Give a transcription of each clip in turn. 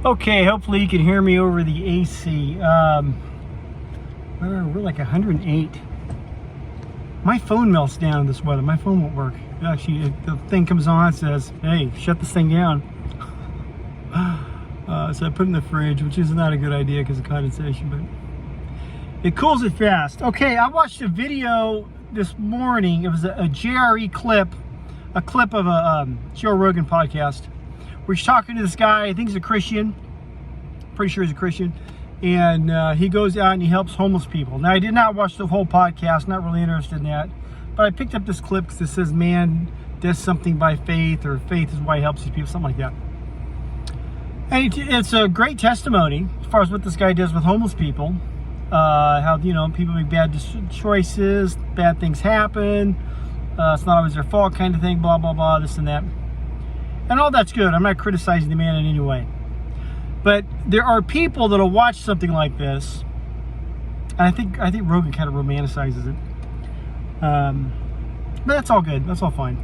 Okay, hopefully you can hear me over the AC. We're like 108. My phone melts down in this weather. My phone won't work. Actually, the thing comes on and says, hey, shut this thing down. So I put it in the fridge, which is not a good idea because of condensation, but it cools it fast. Okay, I watched a video this morning. It was a JRE clip, a clip of a Joe Rogan podcast, where he's talking to this guy. I think he's a Christian. Pretty sure he's a Christian. And he goes out and he helps homeless people. Now, I did not watch the whole podcast, not really interested in that. But I picked up this clip because it says, man does something by faith, or faith is why he helps these people, something like that. And it's a great testimony as far as what this guy does with homeless people. How, you know, people make bad choices, bad things happen. It's not always their fault kind of thing, blah, blah, blah, this and that. And all that's good. I'm not criticizing the man in any way. But there are people that'll watch something like this, and I think Rogan kind of romanticizes it. But that's all good. That's all fine.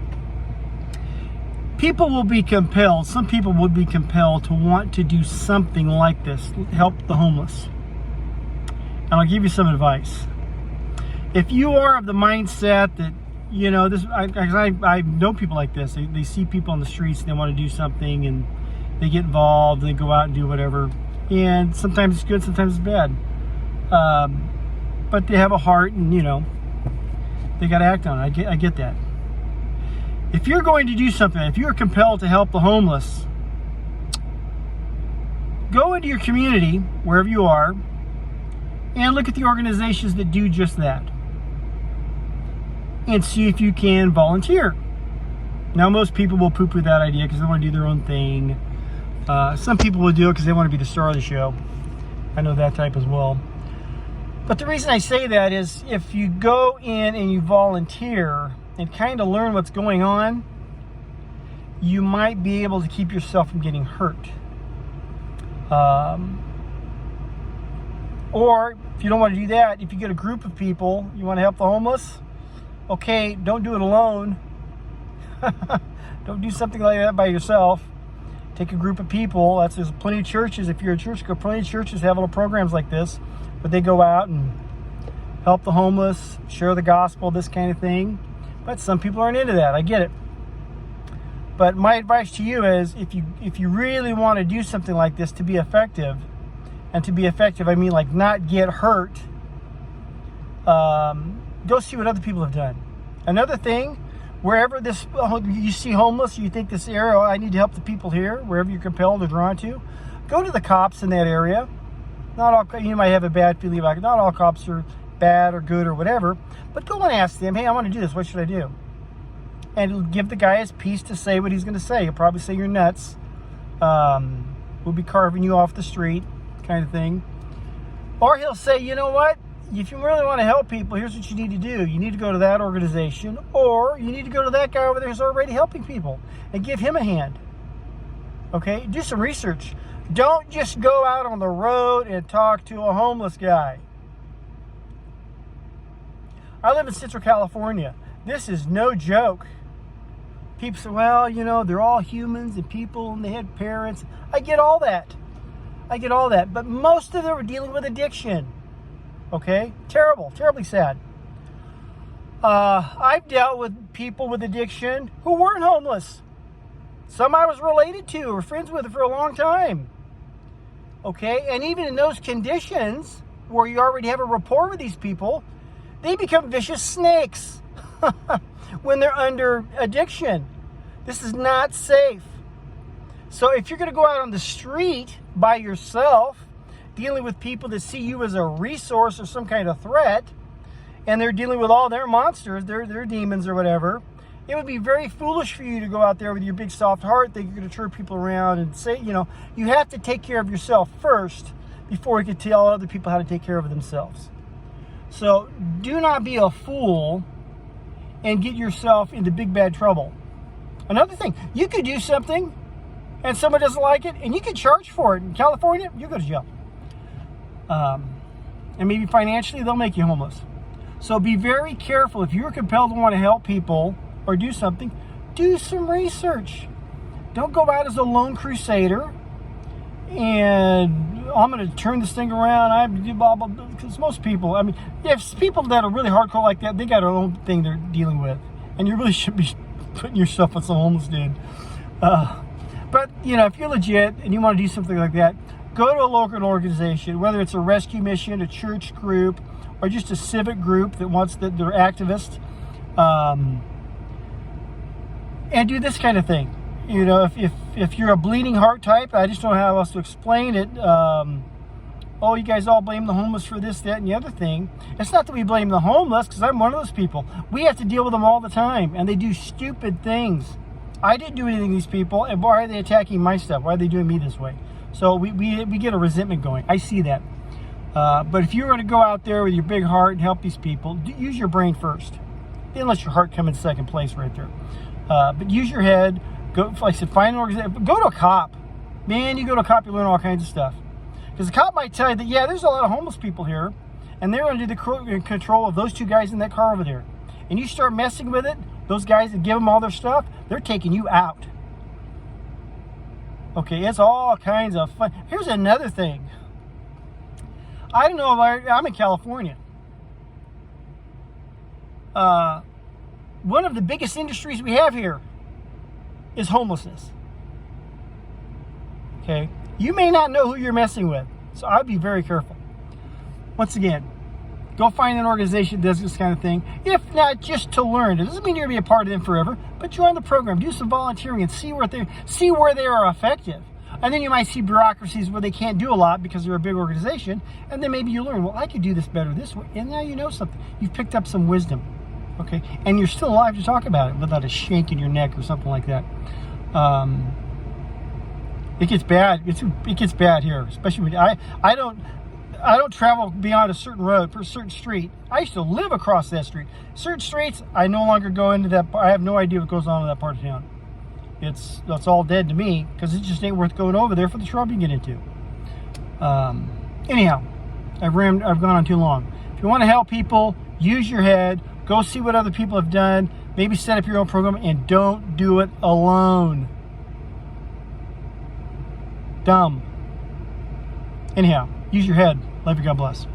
People will be compelled, some people would be compelled to want to do something like this, help the homeless. And I'll give you some advice. If you are of the mindset that, you know, this, I know people like this. They see people on the streets and they want to do something, and they get involved and they go out and do whatever. And sometimes it's good, sometimes it's bad. But they have a heart, and, you know, they got to act on it. I get that. If you're going to do something, if you're compelled to help the homeless, go into your community, wherever you are, and look at the organizations that do just that. And see if you can volunteer. Now, most people will poo-poo that idea because they want to do their own thing. Some people will do it because they want to be the star of the show. I know that type as well. But the reason I say that is, if you go in and you volunteer and kind of learn what's going on, you might be able to keep yourself from getting hurt. Or if you don't want to do that, if you get a group of people, you want to help the homeless, okay, don't do it alone. Don't do something like that by yourself. Take a group of people. There's plenty of churches. If you're a church, plenty of churches have little programs like this, where they go out and help the homeless, share the gospel, this kind of thing. But some people aren't into that. I get it. But my advice to you is, if you really want to do something like this to be effective, and to be effective, I mean like not get hurt, go see what other people have done. Another thing, wherever you see homeless, you think this area, I need to help the people here, wherever you're compelled or drawn to, go to the cops in that area. Not all, you might have a bad feeling about it. Not all cops are bad or good or whatever, but go and ask them, hey, I want to do this, what should I do? And give the guy his piece to say what he's going to say. He'll probably say you're nuts. We'll be carving you off the street, kind of thing. Or he'll say, you know what? If you really want to help people, here's what you need to do. You need to go to that organization, or you need to go to that guy over there who's already helping people and give him a hand. Okay? Do some research. Don't just go out on the road and talk to a homeless guy. I live in Central California. This is no joke. People say, well, you know, they're all humans and people, and they had parents. I get all that. But most of them are dealing with addiction. Okay? Terribly sad. I've dealt with people with addiction who weren't homeless. Some I was related to or friends with for a long time. Okay? And even in those conditions where you already have a rapport with these people, they become vicious snakes when they're under addiction. This is not safe. So if you're going to go out on the street by yourself, dealing with people that see you as a resource or some kind of threat, and they're dealing with all their monsters, their demons or whatever, it would be very foolish for you to go out there with your big soft heart that you're going to turn people around and say, you know, you have to take care of yourself first before you can tell other people how to take care of themselves. So do not be a fool and get yourself into big bad trouble. Another thing, you could do something and someone doesn't like it, and you can charge for it. In California, you go to jail. And maybe financially, they'll make you homeless. So be very careful. If you're compelled to want to help people or do something, do some research. Don't go out as a lone crusader and I'm going to turn this thing around. I do blah, blah, blah. Because most people, I mean, if people that are really hardcore like that, they got their own thing they're dealing with. And you really should be putting yourself on some homeless dude. But, you know, if you're legit and you want to do something like that, go to a local organization, whether it's a rescue mission, a church group, or just a civic group that wants that they're activists, and do this kind of thing. You know, if you're a bleeding heart type, I just don't know how else to explain it. Oh, you guys all blame the homeless for this, that, and the other thing. It's not that we blame the homeless, because I'm one of those people. We have to deal with them all the time, and they do stupid things. I didn't do anything to these people, and why are they attacking my stuff? Why are they doing me this way? So we get a resentment going. I see that. But if you're going to go out there with your big heart and help these people, use your brain first. Unless your heart comes in second place right there. But use your head. Go, like I said, find an organization. Go to a cop. Man, you go to a cop, you learn all kinds of stuff. Because the cop might tell you that, yeah, there's a lot of homeless people here, and they're under the control of those two guys in that car over there. And you start messing with it, those guys that give them all their stuff, they're taking you out. Okay, it's all kinds of fun. Here's another thing. I don't know if I'm in California. One of the biggest industries we have here is homelessness. Okay, you may not know who you're messing with, so I'd be very careful. Once again, go find an organization that does this kind of thing, if not just to learn. It doesn't mean you're going to be a part of them forever, but join the program, do some volunteering, and see where they are effective. And then you might see bureaucracies where they can't do a lot because they're a big organization, and then maybe you learn, well, I could do this better this way, and now you know something. You've picked up some wisdom, okay? And you're still alive to talk about it without a shank in your neck or something like that. It gets bad. It gets bad here, especially when I don't travel beyond a certain road, for a certain street. I used to live across that street. Certain streets, I no longer go into that. I have no idea what goes on in that part of town. It's all dead to me, because it just ain't worth going over there for the trouble you get into. Anyhow, I've gone on too long. If you want to help people, use your head. Go see what other people have done. Maybe set up your own program, and don't do it alone. Dumb. Anyhow, use your head. Love you. God bless.